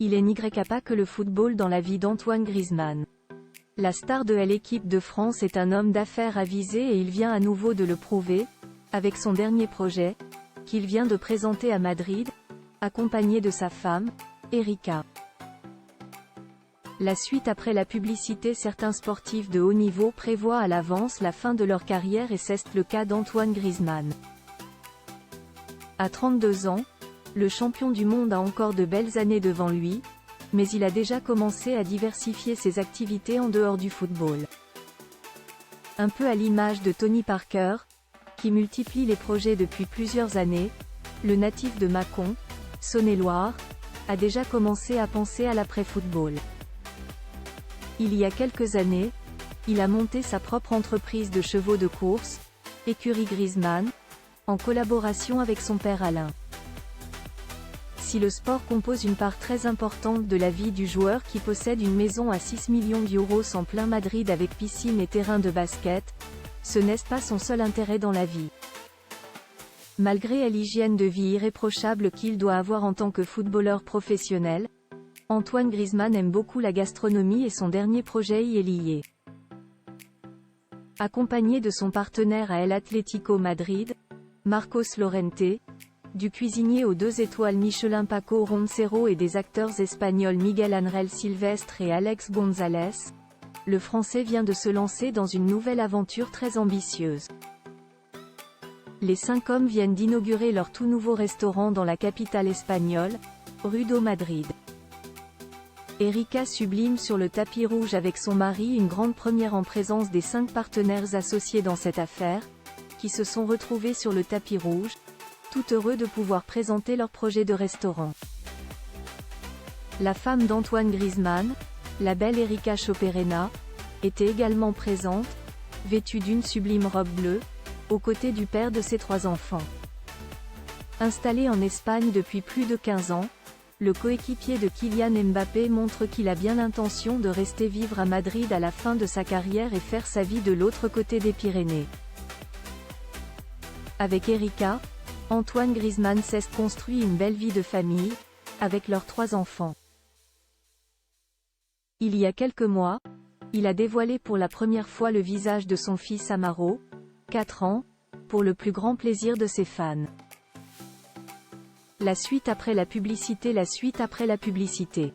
Il n'y a pas que le football dans la vie d'Antoine Griezmann. La star de l'équipe de France est un homme d'affaires avisé et il vient à nouveau de le prouver, avec son dernier projet, qu'il vient de présenter à Madrid, accompagné de sa femme, Erika. La suite après la publicité. Certains sportifs de haut niveau prévoient à l'avance la fin de leur carrière et c'est le cas d'Antoine Griezmann. À 32 ans, le champion du monde a encore de belles années devant lui, mais il a déjà commencé à diversifier ses activités en dehors du football. Un peu à l'image de Tony Parker, qui multiplie les projets depuis plusieurs années, le natif de Mâcon, Saône-et-Loire, a déjà commencé à penser à l'après-football. Il y a quelques années, il a monté sa propre entreprise de chevaux de course, Écurie Griezmann, en collaboration avec son père Alain. Si le sport compose une part très importante de la vie du joueur qui possède une maison à 6 millions d'euros en plein Madrid avec piscine et terrain de basket, ce n'est pas son seul intérêt dans la vie. Malgré l'hygiène de vie irréprochable qu'il doit avoir en tant que footballeur professionnel, Antoine Griezmann aime beaucoup la gastronomie et son dernier projet y est lié. Accompagné de son partenaire à El Atlético Madrid, Marcos Llorente, du cuisinier aux 2 étoiles Michelin Paco Roncero et des acteurs espagnols Miguel Ángel Silvestre et Alex González, le Français vient de se lancer dans une nouvelle aventure très ambitieuse. Les 5 hommes viennent d'inaugurer leur tout nouveau restaurant dans la capitale espagnole, rue do Madrid. Erika sublime sur le tapis rouge avec son mari, une grande première en présence des 5 partenaires associés dans cette affaire, qui se sont retrouvés sur le tapis rouge, tout heureux de pouvoir présenter leur projet de restaurant. La femme d'Antoine Griezmann, la belle Erika Choperena, était également présente, vêtue d'une sublime robe bleue, aux côtés du père de ses 3 enfants. Installé en Espagne depuis plus de 15 ans, le coéquipier de Kylian Mbappé montre qu'il a bien l'intention de rester vivre à Madrid à la fin de sa carrière et faire sa vie de l'autre côté des Pyrénées. Avec Erika, Antoine Griezmann s'est construit une belle vie de famille, avec leurs 3 enfants. Il y a quelques mois, il a dévoilé pour la première fois le visage de son fils Amaro, 4 ans, pour le plus grand plaisir de ses fans. La suite après la publicité. La suite après la publicité.